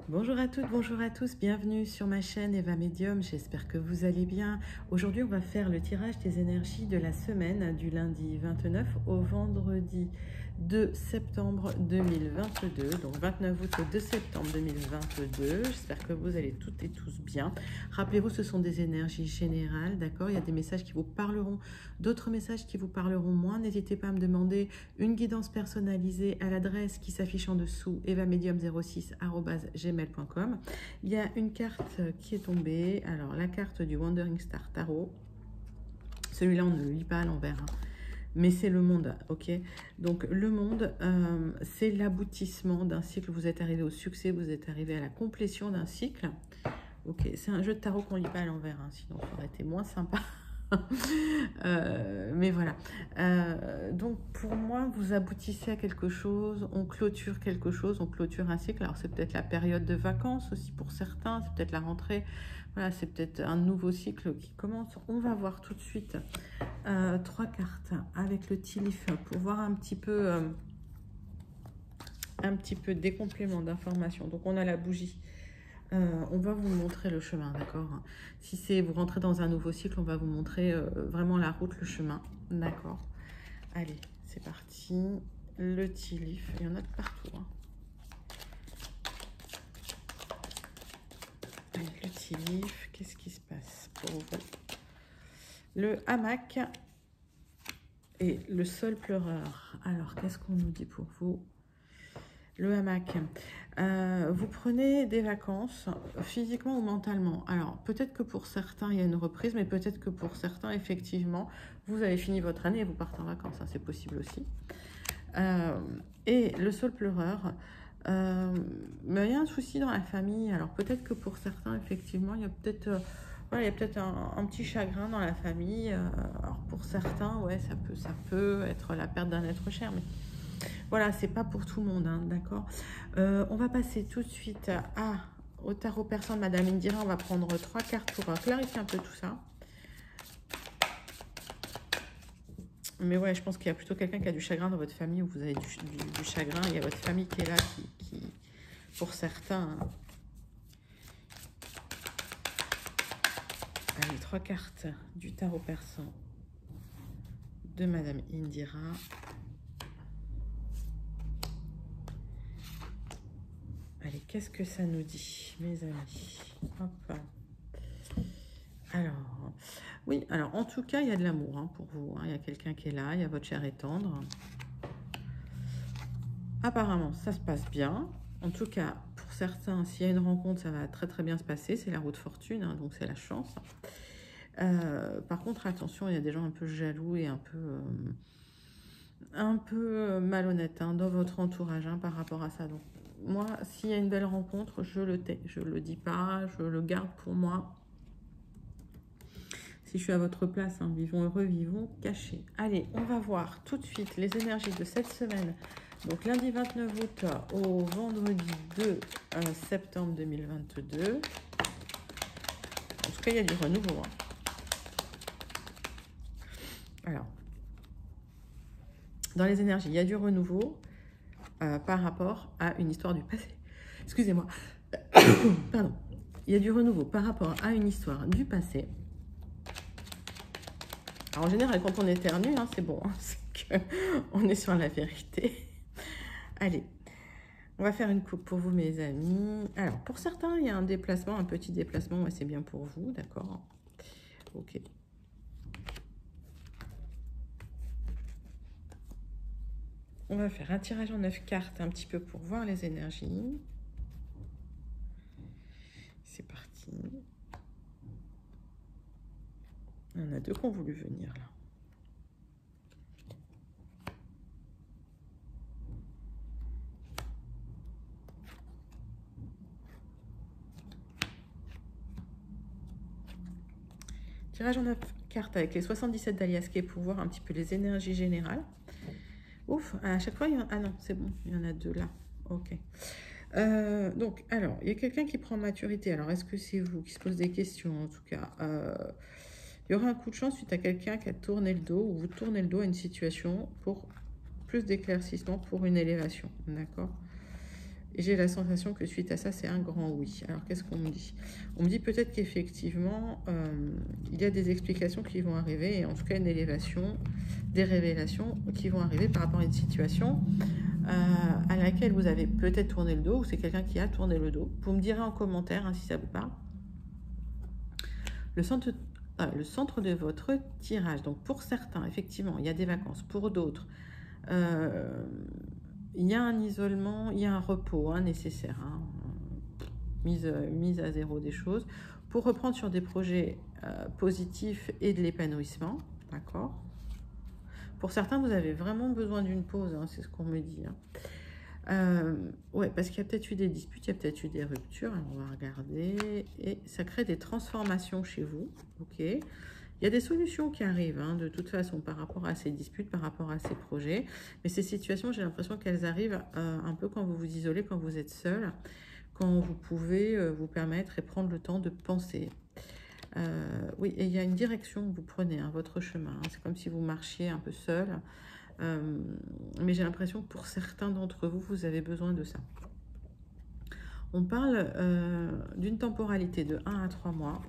Bonjour à toutes, bonjour à tous, bienvenue sur ma chaîne Eva Medium, j'espère que vous allez bien. Aujourd'hui on va faire le tirage des énergies de la semaine du lundi 29 au vendredi 2 septembre 2022, donc 29 août au 2 septembre 2022, j'espère que vous allez toutes et tous bien. Rappelez-vous, ce sont des énergies générales, d'accord? Il y a des messages qui vous parleront, d'autres messages qui vous parleront moins. N'hésitez pas à me demander une guidance personnalisée à l'adresse qui s'affiche en dessous, evamedium06@gmail.com. Il y a une carte qui est tombée, alors la carte du Wandering Star Tarot. Celui-là, on ne le lit pas à l'envers, hein. Mais c'est le monde, ok? Donc le monde, c'est l'aboutissement d'un cycle. Vous êtes arrivé au succès, vous êtes arrivé à la complétion d'un cycle. Ok, c'est un jeu de tarot qu'on ne lit pas à l'envers, hein, sinon ça aurait été moins sympa. Mais voilà. Donc pour moi, vous aboutissez à quelque chose, on clôture quelque chose, on clôture un cycle. Alors c'est peut-être la période de vacances aussi pour certains, c'est peut-être la rentrée. Voilà, c'est peut-être un nouveau cycle qui commence. On va voir tout de suite 3 cartes avec le Tilif pour voir un petit peu des compléments d'informations. Donc on a la bougie. On va vous montrer le chemin, d'accord? Si c'est vous rentrez dans un nouveau cycle, on va vous montrer vraiment la route, le chemin, d'accord? Allez, c'est parti. Le Tilif, il y en a de partout, hein. Allez, le Tilif, qu'est-ce qui se passe pour vous? Le hamac et le sol pleureur. Alors, qu'est-ce qu'on nous dit pour vous? Le hamac. Vous prenez des vacances physiquement ou mentalement. Alors, peut-être que pour certains, il y a une reprise, mais peut-être que pour certains, effectivement, vous avez fini votre année et vous partez en vacances. Hein, c'est possible aussi. Et le sol pleureur, mais il y a un souci dans la famille. Alors, peut-être que pour certains, effectivement, il y a peut-être voilà, il y a peut-être un petit chagrin dans la famille. Alors, pour certains, ouais, ça peut être la perte d'un être cher, mais voilà, c'est pas pour tout le monde, hein, d'accord? On va passer tout de suite au tarot persan de Madame Indira. On va prendre 3 cartes pour clarifier un peu tout ça. Mais ouais, je pense qu'il y a plutôt quelqu'un qui a du chagrin dans votre famille, ou vous avez du chagrin. Il y a votre famille qui est là, qui pour certains... Hein. Allez, 3 cartes du tarot persan de Madame Indira. Allez, qu'est-ce que ça nous dit, mes amis? Hop. Alors, oui, alors en tout cas, il y a de l'amour, hein, pour vous. Hein. Il y a quelqu'un qui est là, il y a votre chair et tendre. Apparemment, ça se passe bien. En tout cas, pour certains, s'il y a une rencontre, ça va très très bien se passer. C'est la roue de fortune, hein, donc c'est la chance. Par contre, attention, il y a des gens un peu jaloux et un peu malhonnêtes, hein, dans votre entourage, hein, par rapport à ça. Donc, moi, s'il y a une belle rencontre, je le tais. Je ne le dis pas, je le garde pour moi. Si je suis à votre place, hein, vivons heureux, vivons cachés. Allez, on va voir tout de suite les énergies de cette semaine. Donc lundi 29 août au vendredi 2 septembre 2022. En tout cas, il y a du renouveau, hein. Alors, dans les énergies, il y a du renouveau par rapport à une histoire du passé. Excusez-moi. Pardon. Il y a du renouveau par rapport à une histoire du passé. Alors, en général, quand on éternue, hein, c'est bon, hein, c'est qu'on est sur la vérité. Allez, on va faire une coupe pour vous, mes amis. Alors, pour certains, il y a un déplacement, un petit déplacement. Ouais, c'est bien pour vous, d'accord? Ok. On va faire un tirage en 9 cartes, un petit peu pour voir les énergies. C'est parti. Il y en a 2 qui ont voulu venir, là. Tirage en 9 cartes avec les 77 d'Aliasqué pour voir un petit peu les énergies générales. Ouf, à chaque fois, il y en a... Ah non, c'est bon, il y en a 2 là. Ok. Donc, alors, il y a quelqu'un qui prend maturité. Alors, est-ce que c'est vous qui se pose des questions, en tout cas? Il y aura un coup de chance suite à quelqu'un qui a tourné le dos, ou vous tournez le dos à une situation pour plus d'éclaircissement, pour une élévation, d'accord? Et j'ai la sensation que suite à ça, c'est un grand oui. Alors, qu'est-ce qu'on me dit? On me dit peut-être qu'effectivement, il y a des explications qui vont arriver, et en tout cas une élévation, des révélations qui vont arriver par rapport à une situation à laquelle vous avez peut-être tourné le dos, ou c'est quelqu'un qui a tourné le dos. Vous me direz en commentaire hein, si ça vous parle. Le centre de votre tirage. Donc pour certains, effectivement, il y a des vacances. Pour d'autres, il y a un isolement, il y a un repos hein, nécessaire. Hein, mise à zéro des choses. Pour reprendre sur des projets positifs et de l'épanouissement. D'accord? Pour certains, vous avez vraiment besoin d'une pause, hein, c'est ce qu'on me dit. Hein. Ouais, parce qu'il y a peut-être eu des disputes, il y a peut-être eu des ruptures. Alors on va regarder. Et ça crée des transformations chez vous. Ok. Il y a des solutions qui arrivent, hein, de toute façon, par rapport à ces disputes, par rapport à ces projets. Mais ces situations, j'ai l'impression qu'elles arrivent un peu quand vous vous isolez, quand vous êtes seul, quand vous pouvez vous permettre et prendre le temps de penser. Oui, et il y a une direction que vous prenez, hein, votre chemin. Hein. C'est comme si vous marchiez un peu seul. Mais j'ai l'impression que pour certains d'entre vous, vous avez besoin de ça. On parle d'une temporalité de 1 à 3 mois.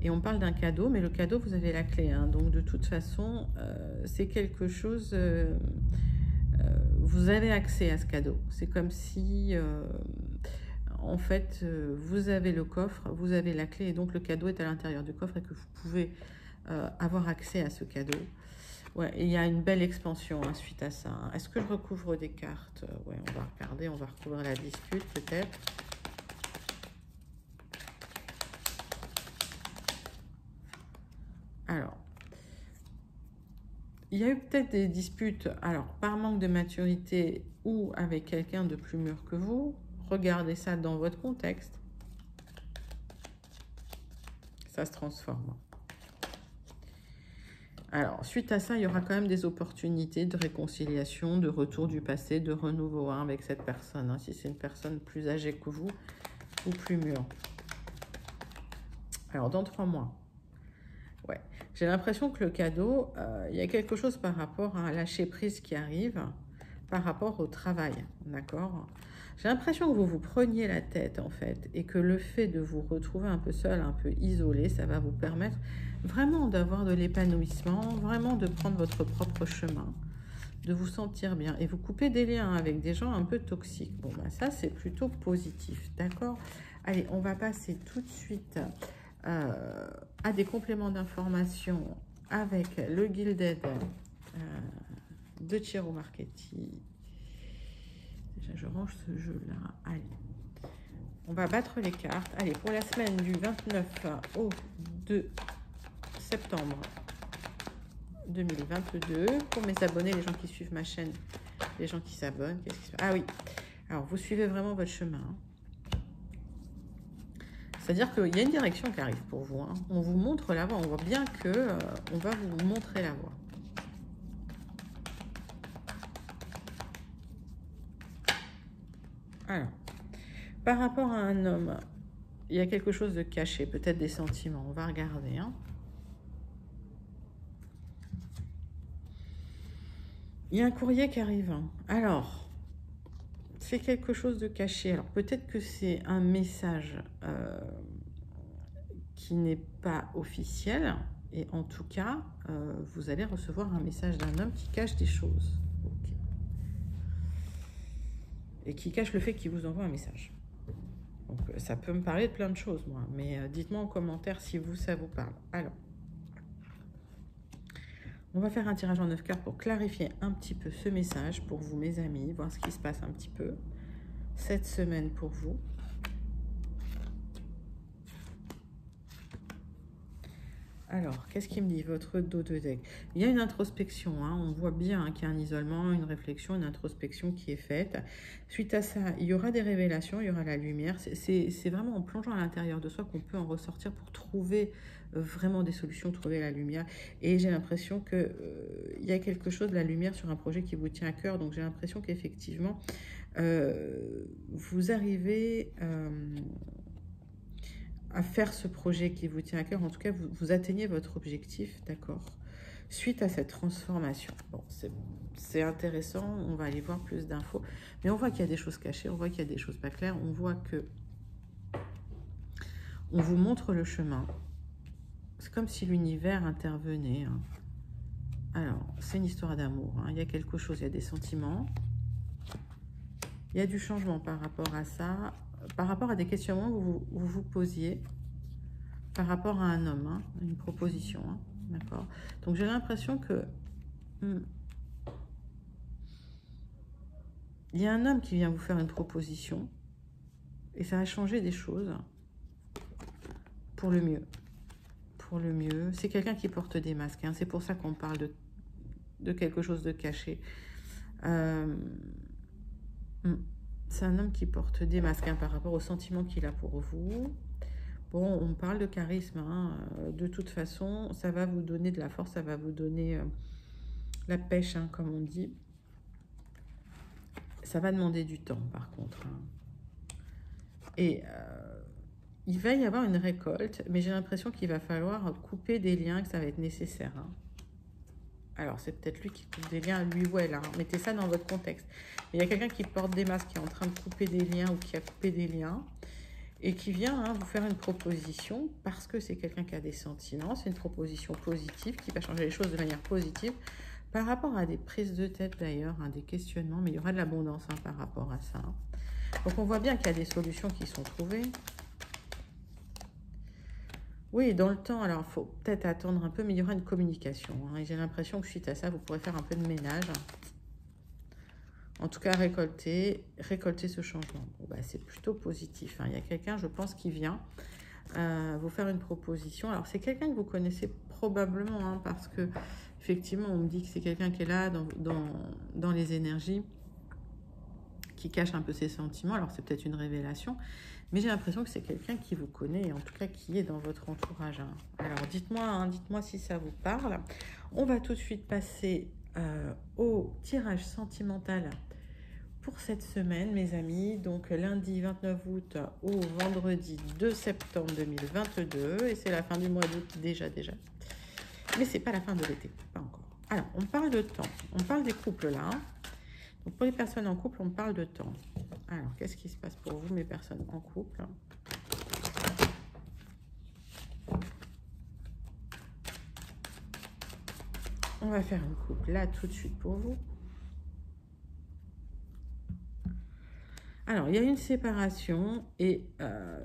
Et on parle d'un cadeau, mais le cadeau, vous avez la clé. Hein. Donc, de toute façon, c'est quelque chose... vous avez accès à ce cadeau. C'est comme si... en fait, vous avez le coffre, vous avez la clé, et donc le cadeau est à l'intérieur du coffre et que vous pouvez avoir accès à ce cadeau. Ouais, il y a une belle expansion hein, suite à ça. Hein. Est-ce que je recouvre des cartes? Ouais, on va regarder, on va recouvrir la dispute peut-être. Alors, il y a eu peut-être des disputes, alors par manque de maturité ou avec quelqu'un de plus mûr que vous. Regardez ça dans votre contexte. Ça se transforme. Alors, suite à ça, il y aura quand même des opportunités de réconciliation, de retour du passé, de renouveau hein, avec cette personne. Hein, si c'est une personne plus âgée que vous ou plus mûre. Alors, dans 3 mois. Ouais. J'ai l'impression que le cadeau, il y a quelque chose par rapport à un lâcher-prise qui arrive, par rapport au travail. D'accord ? J'ai l'impression que vous vous preniez la tête, en fait, et que le fait de vous retrouver un peu seul, un peu isolé, ça va vous permettre vraiment d'avoir de l'épanouissement, vraiment de prendre votre propre chemin, de vous sentir bien. Et vous coupez des liens avec des gens un peu toxiques. Bon, bah ça, c'est plutôt positif, d'accord? Allez, on va passer tout de suite à des compléments d'information avec le Gilded de Ciro Marchetti. Je range ce jeu-là. Allez, on va battre les cartes. Allez, pour la semaine du 29 au 2 septembre 2022. Pour mes abonnés, les gens qui suivent ma chaîne, les gens qui s'abonnent. Ah oui, alors vous suivez vraiment votre chemin. C'est-à-dire qu'il y a une direction qui arrive pour vous. Hein. On vous montre la voie. On voit bien que on va vous montrer la voie. Alors, par rapport à un homme, il y a quelque chose de caché, peut-être des sentiments. On va regarder. Hein. Il y a un courrier qui arrive. Hein. Alors, c'est quelque chose de caché. Alors, peut-être que c'est un message qui n'est pas officiel. Et en tout cas, vous allez recevoir un message d'un homme qui cache des choses. Okay. Et qui cache le fait qu'il vous envoie un message. Donc, ça peut me parler de plein de choses, moi. Mais dites-moi en commentaire si vous, ça vous parle. Alors, on va faire un tirage en 9 cartes pour clarifier un petit peu ce message pour vous, mes amis, voir ce qui se passe un petit peu cette semaine pour vous. Alors, qu'est-ce qu'il me dit, votre dos de deck? Il y a une introspection, hein, on voit bien hein, qu'il y a un isolement, une réflexion, une introspection qui est faite. Suite à ça, il y aura des révélations, il y aura la lumière. C'est vraiment en plongeant à l'intérieur de soi qu'on peut en ressortir pour trouver vraiment des solutions, trouver la lumière. Et j'ai l'impression qu'il y a quelque chose de la lumière sur un projet qui vous tient à cœur. Donc, j'ai l'impression qu'effectivement, vous arrivez... à faire ce projet qui vous tient à cœur. En tout cas, vous atteignez votre objectif, d'accord, suite à cette transformation. Bon, c'est bon. c'est intéressant, on va aller voir plus d'infos. Mais on voit qu'il y a des choses cachées, on voit qu'il y a des choses pas claires, on voit que on vous montre le chemin. C'est comme si l'univers intervenait. Hein. Alors, c'est une histoire d'amour. Hein. Il y a quelque chose, il y a des sentiments. Il y a du changement par rapport à ça, par rapport à des questionnements que vous posiez, par rapport à un homme, hein, une proposition. Hein. D'accord. Donc, j'ai l'impression que... il y a un homme qui vient vous faire une proposition et ça va changer des choses pour le mieux. Pour le mieux. C'est quelqu'un qui porte des masques. Hein. C'est pour ça qu'on parle de quelque chose de caché. C'est un homme qui porte des masques hein, par rapport aux sentiments qu'il a pour vous. Bon, on parle de charisme. Hein. De toute façon, ça va vous donner de la force, ça va vous donner la pêche, hein, comme on dit. Ça va demander du temps, par contre. Hein. Et il va y avoir une récolte, mais j'ai l'impression qu'il va falloir couper des liens, que ça va être nécessaire. Hein. Alors, c'est peut-être lui qui coupe des liens, lui ou elle. Hein. Mettez ça dans votre contexte. Il y a quelqu'un qui porte des masques, qui est en train de couper des liens ou qui a coupé des liens et qui vient hein, vous faire une proposition parce que c'est quelqu'un qui a des sentiments. C'est une proposition positive qui va changer les choses de manière positive par rapport à des prises de tête d'ailleurs, hein, des questionnements, mais il y aura de l'abondance hein, par rapport à ça. Donc, on voit bien qu'il y a des solutions qui sont trouvées. Oui, dans le temps, alors il faut peut-être attendre un peu, mais il y aura une communication. Hein, et j'ai l'impression que suite à ça, vous pourrez faire un peu de ménage. En tout cas, récolter ce changement. Bon, bah, c'est plutôt positif. Hein. Il y a quelqu'un, je pense, qui vient vous faire une proposition. Alors, c'est quelqu'un que vous connaissez probablement, hein, parce que effectivement, on me dit que c'est quelqu'un qui est là dans les énergies, qui cache un peu ses sentiments. Alors, c'est peut-être une révélation. Mais j'ai l'impression que c'est quelqu'un qui vous connaît, en tout cas qui est dans votre entourage. Hein. Alors dites-moi hein, dites-moi si ça vous parle. On va tout de suite passer au tirage sentimental pour cette semaine, mes amis. Donc lundi 29 août au vendredi 2 septembre 2022. Et c'est la fin du mois d'août déjà. Mais c'est pas la fin de l'été, pas encore. Alors, on parle de temps. On parle des couples là. Hein. Donc pour les personnes en couple, on parle de temps. Alors, qu'est-ce qui se passe pour vous, mes personnes en couple? On va faire une coupe là tout de suite pour vous. Alors, il y a une séparation et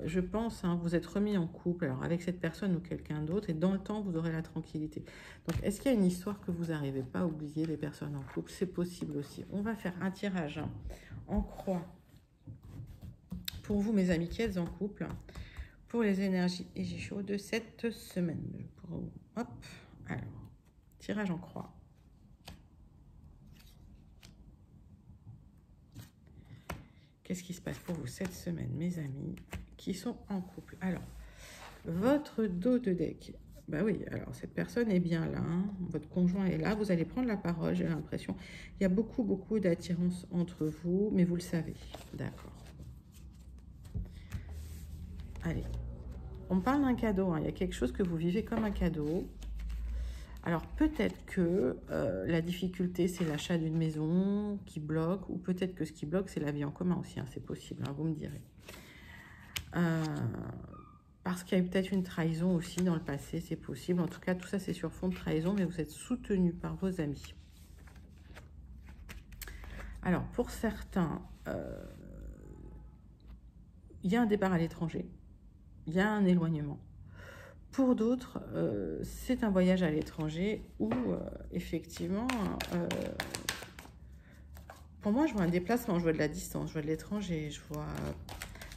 je pense, hein, vous êtes remis en couple alors avec cette personne ou quelqu'un d'autre et dans le temps, vous aurez la tranquillité. Donc, est-ce qu'il y a une histoire que vous n'arrivez pas à oublier, les personnes en couple? C'est possible aussi. On va faire un tirage hein, en croix. Pour vous, mes amis qui êtes en couple, pour les énergies et j'ai chaud de cette semaine. Hop, alors, tirage en croix. Qu'est-ce qui se passe pour vous cette semaine, mes amis qui sont en couple? Alors, votre dos de deck. Bah oui, alors cette personne est bien là, hein, votre conjoint est là, vous allez prendre la parole, j'ai l'impression. Il y a beaucoup d'attirance entre vous, mais vous le savez. D'accord. Allez, on parle d'un cadeau, hein. Il y a quelque chose que vous vivez comme un cadeau. Alors peut-être que la difficulté c'est l'achat d'une maison qui bloque, ou peut-être que ce qui bloque c'est la vie en commun aussi, hein. C'est possible, hein, vous me direz. Parce qu'il y a eu peut-être une trahison aussi dans le passé, c'est possible. En tout cas tout ça c'est sur fond de trahison, mais vous êtes soutenu par vos amis. Alors pour certains, il y a un départ à l'étranger. Il y a un éloignement. Pour d'autres, c'est un voyage à l'étranger où, effectivement, pour moi, je vois un déplacement, je vois de la distance, je vois de l'étranger, je vois...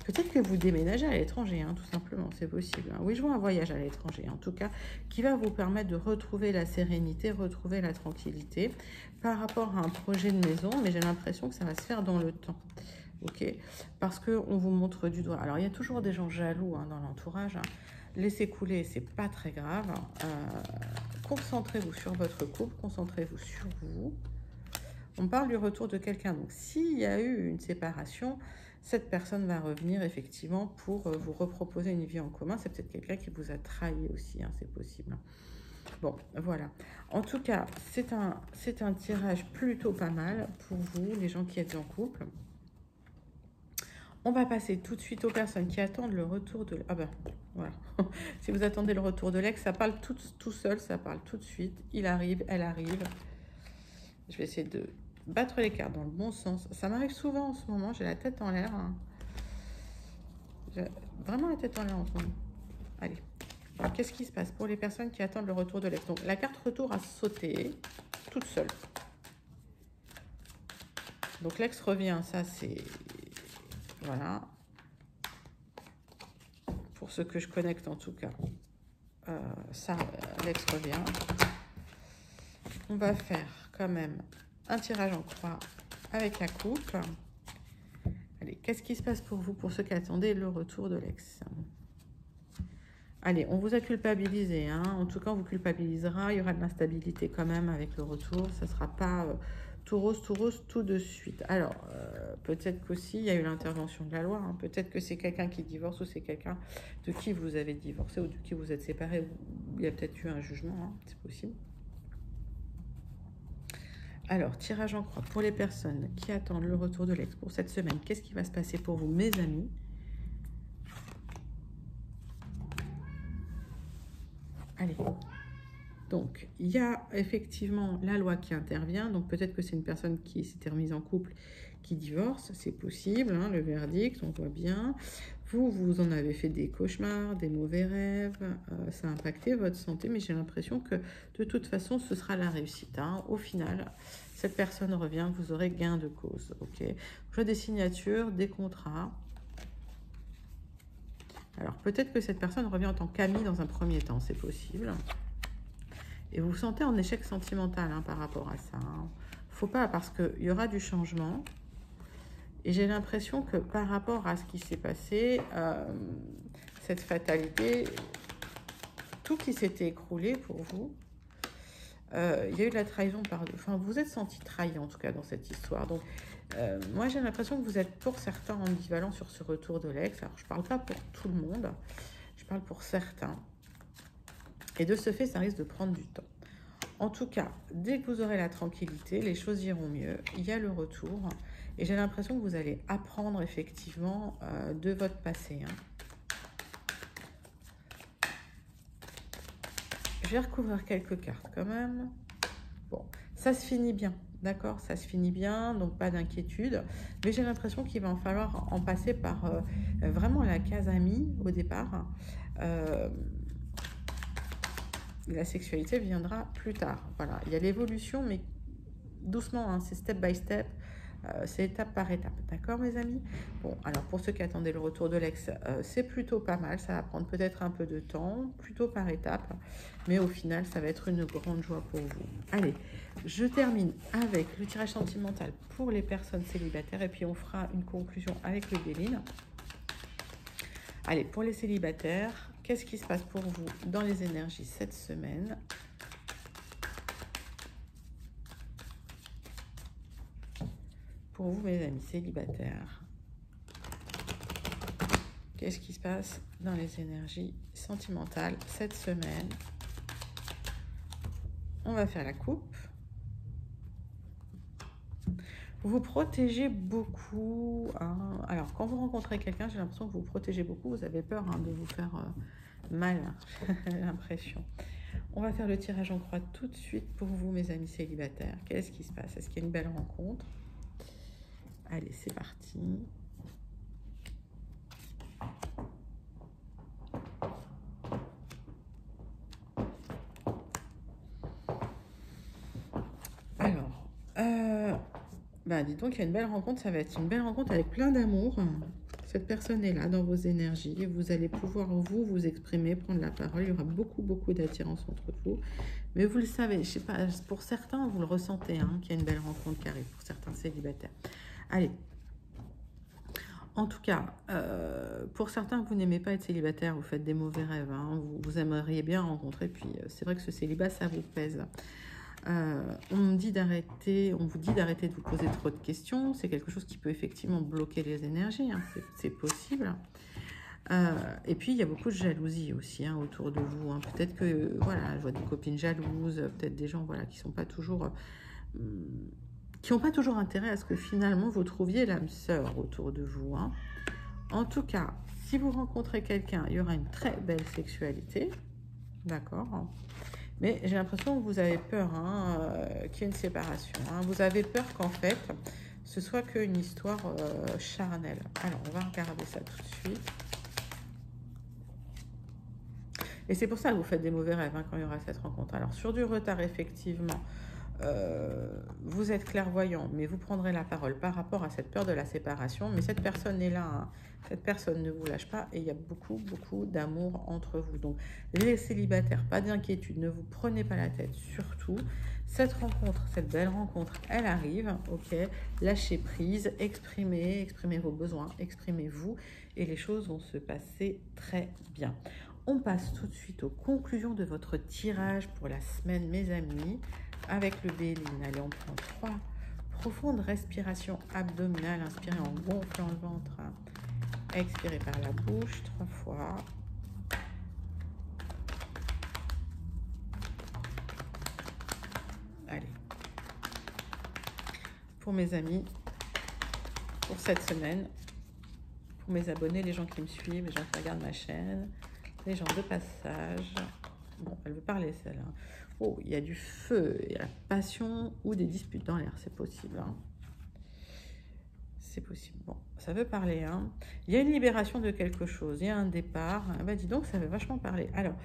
Peut-être que vous déménagez à l'étranger, hein, tout simplement, c'est possible. Hein. Oui, je vois un voyage à l'étranger, en tout cas, qui va vous permettre de retrouver la sérénité, retrouver la tranquillité par rapport à un projet de maison, mais j'ai l'impression que ça va se faire dans le temps. Ok, parce qu'on vous montre du doigt. Alors, il y a toujours des gens jaloux hein, dans l'entourage. Hein. Laissez couler, c'est pas très grave. Concentrez-vous sur votre couple, concentrez-vous sur vous. On parle du retour de quelqu'un. Donc, s'il y a eu une séparation, cette personne va revenir effectivement pour vous reproposer une vie en commun. C'est peut-être quelqu'un qui vous a trahi aussi, hein, c'est possible. Bon, voilà. En tout cas, c'est un tirage plutôt pas mal pour vous, les gens qui êtes en couple. On va passer tout de suite aux personnes qui attendent le retour de... Ah ben, voilà. Si vous attendez le retour de l'ex, ça parle tout seul, ça parle tout de suite. Il arrive, elle arrive. Je vais essayer de battre les cartes dans le bon sens. Ça m'arrive souvent en ce moment, j'ai la tête en l'air. Hein. J'ai vraiment la tête en l'air en ce moment. Allez. Qu'est-ce qui se passe pour les personnes qui attendent le retour de l'ex? Donc, la carte retour a sauté toute seule. Donc, l'ex revient, ça c'est... Voilà. Pour ceux que je connecte en tout cas. Ça, l'ex revient. On va faire quand même un tirage en croix avec la coupe. Allez, qu'est-ce qui se passe pour vous, pour ceux qui attendaient le retour de l'ex? Allez, on vous a culpabilisé, hein. En tout cas, on vous culpabilisera. Il y aura de l'instabilité quand même avec le retour. Ça ne sera pas tout rose tout de suite. Alors, peut-être qu'aussi, il y a eu l'intervention de la loi. Hein. Peut-être que c'est quelqu'un qui divorce ou c'est quelqu'un de qui vous avez divorcé ou de qui vous êtes séparé. Il y a peut-être eu un jugement, hein. C'est possible. Alors, tirage en croix pour les personnes qui attendent le retour de l'ex pour cette semaine. Qu'est-ce qui va se passer pour vous, mes amis? Allez. Donc, il y a effectivement la loi qui intervient. Donc, peut-être que c'est une personne qui s'était remise en couple, qui divorce. C'est possible, hein, le verdict, on voit bien. Vous en avez fait des cauchemars, des mauvais rêves. Ça a impacté votre santé, mais j'ai l'impression que de toute façon, ce sera la réussite. Hein. Au final, cette personne revient, vous aurez gain de cause. Ok. Je vois des signatures, des contrats. Alors, peut-être que cette personne revient en tant qu'amie dans un premier temps, c'est possible. Et vous vous sentez en échec sentimental hein, par rapport à ça. Hein. Faut pas, parce qu'il y aura du changement. Et j'ai l'impression que par rapport à ce qui s'est passé, cette fatalité, tout qui s'était écroulé pour vous, il y a eu de la trahison par deux. Enfin, vous êtes senti trahi en tout cas dans cette histoire. Donc, moi j'ai l'impression que vous êtes pour certains ambivalents sur ce retour de l'ex. Alors, je ne parle pas pour tout le monde, je parle pour certains. Et de ce fait, ça risque de prendre du temps. En tout cas, dès que vous aurez la tranquillité, les choses iront mieux. Il y a le retour. Et j'ai l'impression que vous allez apprendre effectivement de votre passé. Hein. Je vais recouvrir quelques cartes quand même. Bon, ça se finit bien. D'accord, ça se finit bien, donc pas d'inquiétude. Mais j'ai l'impression qu'il va en falloir en passer par vraiment la case amie au départ. La sexualité viendra plus tard. Voilà, il y a l'évolution, mais doucement, hein, c'est step by step. C'est étape par étape, d'accord mes amis? Bon, alors pour ceux qui attendaient le retour de l'ex, c'est plutôt pas mal, ça va prendre peut-être un peu de temps, plutôt par étape, mais au final, ça va être une grande joie pour vous. Allez, je termine avec le tirage sentimental pour les personnes célibataires, et puis on fera une conclusion avec le Béline. Allez, pour les célibataires, qu'est-ce qui se passe pour vous dans les énergies cette semaine? Pour vous, mes amis célibataires, qu'est-ce qui se passe dans les énergies sentimentales cette semaine? On va faire la coupe. Vous vous protégez beaucoup. Hein. Alors, quand vous rencontrez quelqu'un, j'ai l'impression que vous vous protégez beaucoup. Vous avez peur hein, de vous faire mal, j'ai l'impression. On va faire le tirage en croix tout de suite pour vous, mes amis célibataires. Qu'est-ce qui se passe? Est-ce qu'il y a une belle rencontre? Allez, c'est parti. Alors, dis donc, il y a une belle rencontre. Ça va être une belle rencontre avec plein d'amour. Cette personne est là dans vos énergies. Vous allez pouvoir vous exprimer, prendre la parole. Il y aura beaucoup d'attirance entre vous. Mais vous le savez, je sais pas, pour certains, vous le ressentez, hein, qu'il y a une belle rencontre qui arrive pour certains célibataires. Allez. En tout cas, pour certains, vous n'aimez pas être célibataire, vous faites des mauvais rêves, hein, vous aimeriez bien rencontrer, puis c'est vrai que ce célibat, ça vous pèse. On vous dit d'arrêter de vous poser trop de questions, c'est quelque chose qui peut effectivement bloquer les énergies, hein, c'est possible. Et puis, il y a beaucoup de jalousie aussi hein, autour de vous. Hein. Peut-être que, voilà, je vois des copines jalouses, peut-être des gens voilà, qui sont pas toujours... qui n'ont pas toujours intérêt à ce que finalement vous trouviez l'âme sœur autour de vous. Hein. En tout cas, si vous rencontrez quelqu'un, il y aura une très belle sexualité. D'accord. Mais j'ai l'impression que vous avez peur hein, qu'il y ait une séparation. Hein. Vous avez peur qu'en fait, ce soit qu'une histoire charnelle. Alors, on va regarder ça tout de suite. Et c'est pour ça que vous faites des mauvais rêves hein, quand il y aura cette rencontre. Alors, sur du retard, effectivement, vous êtes clairvoyant, mais vous prendrez la parole par rapport à cette peur de la séparation. Mais cette personne est là, hein. Cette personne ne vous lâche pas et il y a beaucoup, beaucoup d'amour entre vous. Donc, les célibataires, pas d'inquiétude, ne vous prenez pas la tête, surtout. Cette rencontre, cette belle rencontre, elle arrive, ok. Lâchez prise, exprimez vos besoins, exprimez-vous et les choses vont se passer très bien. On passe tout de suite aux conclusions de votre tirage pour la semaine, mes amis. Avec le Béline, allez, on prend 3 profondes respirations abdominales. Inspirez en gonflant le ventre. Expirez par la bouche 3 fois. Allez. Pour mes amis, pour cette semaine, pour mes abonnés, les gens qui me suivent, les gens qui regardent ma chaîne, les gens de passage. Bon, elle veut parler celle-là. Oh, il y a du feu, il y a la passion ou des disputes dans l'air, c'est possible. Hein. C'est possible. Bon, ça veut parler. Hein. Il y a une libération de quelque chose, il y a un départ. Ah bah dis donc, ça veut vachement parler. Alors,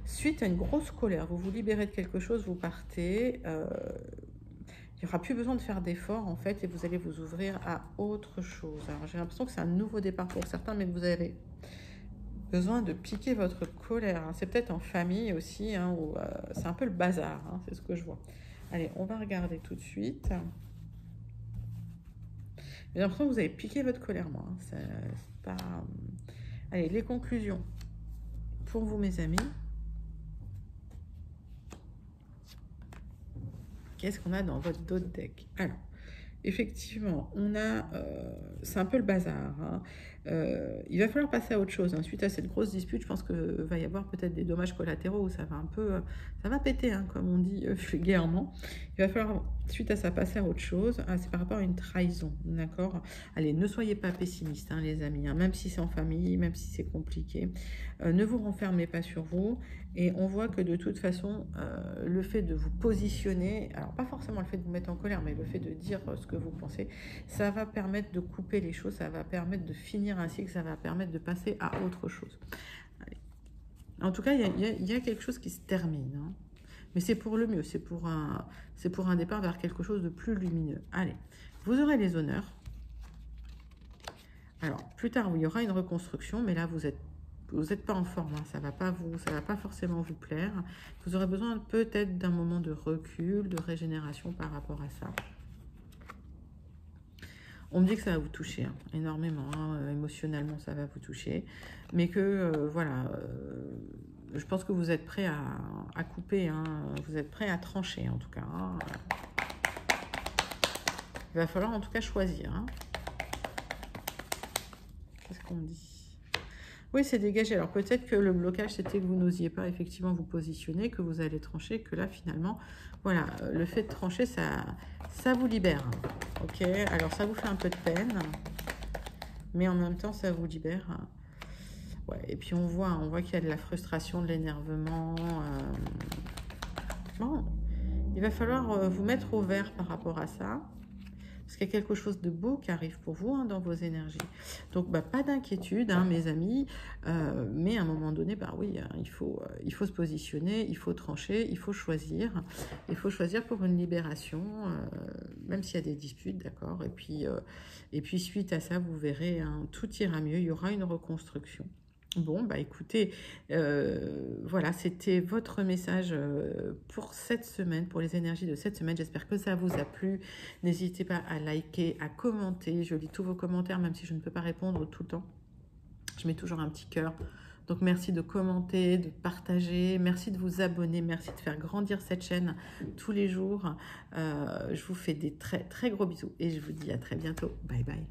suite à une grosse colère, vous vous libérez de quelque chose, vous partez. Il n'y aura plus besoin de faire d'efforts, en fait, et vous allez vous ouvrir à autre chose. Alors, j'ai l'impression que c'est un nouveau départ pour certains, mais que vous avez besoin de piquer votre colère. Hein. C'est peut-être en famille aussi, hein, où c'est un peu le bazar, hein, c'est ce que je vois. Allez, on va regarder tout de suite. J'ai l'impression que vous avez piqué votre colère, moi. Hein. C'est pas... Allez, les conclusions pour vous, mes amis. Qu'est-ce qu'on a dans votre dos de deck? Alors, effectivement, on a... c'est un peu le bazar. Hein. Il va falloir passer à autre chose. Hein. Suite à cette grosse dispute, je pense qu'il va y avoir peut-être des dommages collatéraux où ça va un peu... ça va péter, hein, comme on dit vulgairement. Il va falloir, suite à ça, passer à autre chose. Ah, c'est par rapport à une trahison, d'accord? Allez, ne soyez pas pessimistes, hein, les amis. Hein, même si c'est en famille, même si c'est compliqué. Ne vous renfermez pas sur vous. Et on voit que de toute façon, le fait de vous positionner, alors pas forcément le fait de vous mettre en colère, mais le fait de dire ce que vous pensez, ça va permettre de couper les choses, ça va permettre de finir ainsi, que ça va permettre de passer à autre chose. Allez. En tout cas, il y a quelque chose qui se termine. Hein. Mais c'est pour le mieux, c'est pour un départ vers quelque chose de plus lumineux. Allez, vous aurez les honneurs. Alors, plus tard, il y aura une reconstruction, mais là, vous n'êtes pas en forme, hein, ça va pas forcément vous plaire. Vous aurez besoin peut-être d'un moment de recul, de régénération par rapport à ça. On me dit que ça va vous toucher hein, énormément, hein, émotionnellement ça va vous toucher, mais que voilà, je pense que vous êtes prêt à couper, hein, vous êtes prêt à trancher en tout cas. Hein. Il va falloir en tout cas choisir. Hein. Qu'est-ce qu'on me dit? Oui, c'est dégagé. Alors peut-être que le blocage, c'était que vous n'osiez pas effectivement vous positionner, que vous allez trancher, que là finalement, voilà, le fait de trancher, ça vous libère. Ok, alors ça vous fait un peu de peine, mais en même temps, ça vous libère. Ouais, et puis on voit qu'il y a de la frustration, de l'énervement. Bon, il va falloir vous mettre au vert par rapport à ça. Parce qu'il y a quelque chose de beau qui arrive pour vous hein, dans vos énergies. Donc, bah, pas d'inquiétude, hein, mes amis. Mais à un moment donné, bah, oui, il faut se positionner, il faut trancher, il faut choisir. Il faut choisir pour une libération, même s'il y a des disputes, d'accord. Et puis, suite à ça, vous verrez, hein, tout ira mieux. Il y aura une reconstruction. Bon, bah écoutez, voilà, c'était votre message pour cette semaine, pour les énergies de cette semaine. J'espère que ça vous a plu. N'hésitez pas à liker, à commenter. Je lis tous vos commentaires, même si je ne peux pas répondre tout le temps. Je mets toujours un petit cœur. Donc, merci de commenter, de partager. Merci de vous abonner. Merci de faire grandir cette chaîne tous les jours. Je vous fais des très, très gros bisous et je vous dis à très bientôt. Bye, bye.